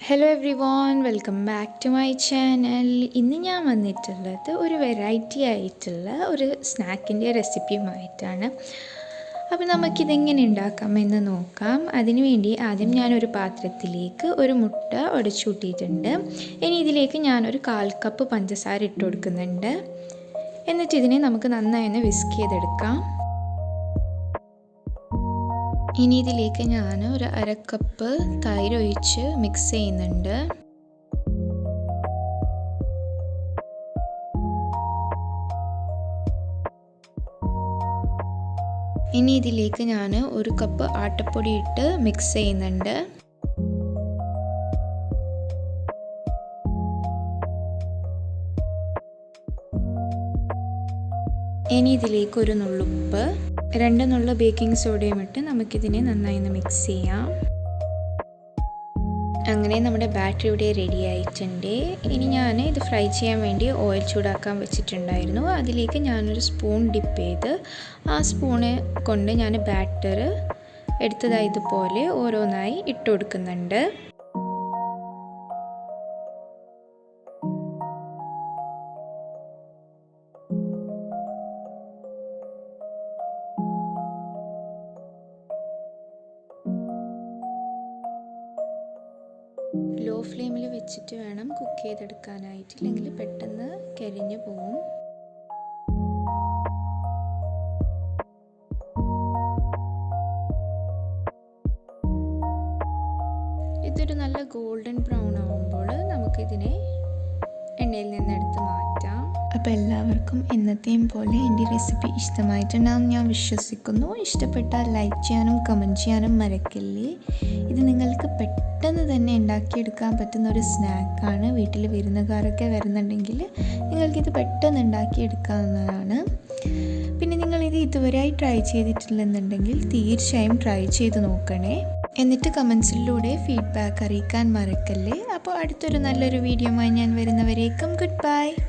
Hello everyone, welcome back to my channel. ഇന്ന് ഞാൻ വന്നിട്ടുള്ളത് ഒരു വെറൈറ്റി ആയിട്ടുള്ള ഒരു സ്നാക്കിൻ്റെ റെസിപ്പിയുമായിട്ടാണ്. അപ്പോൾ നമുക്കിതെങ്ങനെ ഉണ്ടാക്കാമെന്ന് നോക്കാം. അതിനുവേണ്ടി ആദ്യം ഞാനൊരു പാത്രത്തിലേക്ക് ഒരു മുട്ട ഉടച്ചൂട്ടിയിട്ടുണ്ട്. ഇനി ഇതിലേക്ക് ഞാനൊരു 1/4 കപ്പ് പഞ്ചസാര ഇട്ട് കൊടുക്കുന്നുണ്ട്. എന്നിട്ട് ഇതിനെ നമുക്ക് നന്നായി ഒന്ന് വിസ്ക് ചെയ്തെടുക്കാം. ഇനി ഇതിലേക്ക് ഞാൻ ഒരു 1/2 കപ്പ് തൈര് ഒഴിച്ച് മിക്സ് ചെയ്യുന്നുണ്ട്. ഇനി ഇതിലേക്ക് ഞാൻ 1 കപ്പ് ആട്ടപ്പൊടി ഇട്ട് മിക്സ് ചെയ്യുന്നുണ്ട്. ഇനി ഇതിലേക്ക് ഒരു നുള്ളുപ്പ്, 2 നുള്ള ബേക്കിംഗ് സോഡയും ഇട്ട് നമുക്കിതിനെ നന്നായി ഒന്ന് മിക്സ് ചെയ്യാം. അങ്ങനെ നമ്മുടെ ബാറ്റർ ഇവിടെ റെഡി ആയിട്ടുണ്ട്. ഇനി ഞാൻ ഇത് ഫ്രൈ ചെയ്യാൻ വേണ്ടി ഓയിൽ ചൂടാക്കാൻ വെച്ചിട്ടുണ്ടായിരുന്നു. അതിലേക്ക് ഞാനൊരു സ്പൂൺ ഡിപ്പ് ചെയ്ത് ആ സ്പൂണ് കൊണ്ട് ഞാൻ ബാറ്റർ എടുത്തതായതുപോലെ ഓരോന്നായി ഇട്ട് കൊടുക്കുന്നുണ്ട്. ലോ ഫ്ലെയിമിൽ വെച്ചിട്ട് വേണം കുക്ക് ചെയ്തെടുക്കാനായിട്ട്, ഇല്ലെങ്കിൽ പെട്ടെന്ന് കരിഞ്ഞു പോവും. ഇതൊരു നല്ല ഗോൾഡൻ ബ്രൗൺ ആവുമ്പോൾ നമുക്കിതിനെ എണ്ണയിൽ നിന്ന് എടുത്ത് മാറ്റാം. അപ്പോൾ എല്ലാവർക്കും എന്നത്തെയും പോലെ എൻ്റെ റെസിപ്പി ഇഷ്ടമായിട്ടുണ്ടാകും ഞാൻ വിശ്വസിക്കുന്നു. ഇഷ്ടപ്പെട്ടാൽ ലൈക്ക് ചെയ്യാനും കമൻറ്റ് ചെയ്യാനും മറക്കല്ലേ. ഇത് നിങ്ങൾക്ക് പെട്ടെന്ന് തന്നെ ഉണ്ടാക്കിയെടുക്കാൻ പറ്റുന്ന ഒരു സ്നാക്കാണ്. വീട്ടിൽ വിരുന്നുകാരൊക്കെ വരുന്നുണ്ടെങ്കിൽ നിങ്ങൾക്കിത് പെട്ടെന്ന് ഉണ്ടാക്കിയെടുക്കാവുന്നതാണ്. പിന്നെ നിങ്ങളിത് ഇതുവരെയായി ട്രൈ ചെയ്തിട്ടില്ലെന്നുണ്ടെങ്കിൽ തീർച്ചയായും ട്രൈ ചെയ്ത് നോക്കണേ. എന്നിട്ട് കമൻസിലൂടെ ഫീഡ്ബാക്ക് അറിയിക്കാൻ മറക്കല്ലേ. അപ്പോൾ അടുത്തൊരു നല്ലൊരു വീഡിയോയുമായി ഞാൻ വരുന്നവരേക്കും ഗുഡ് ബൈ.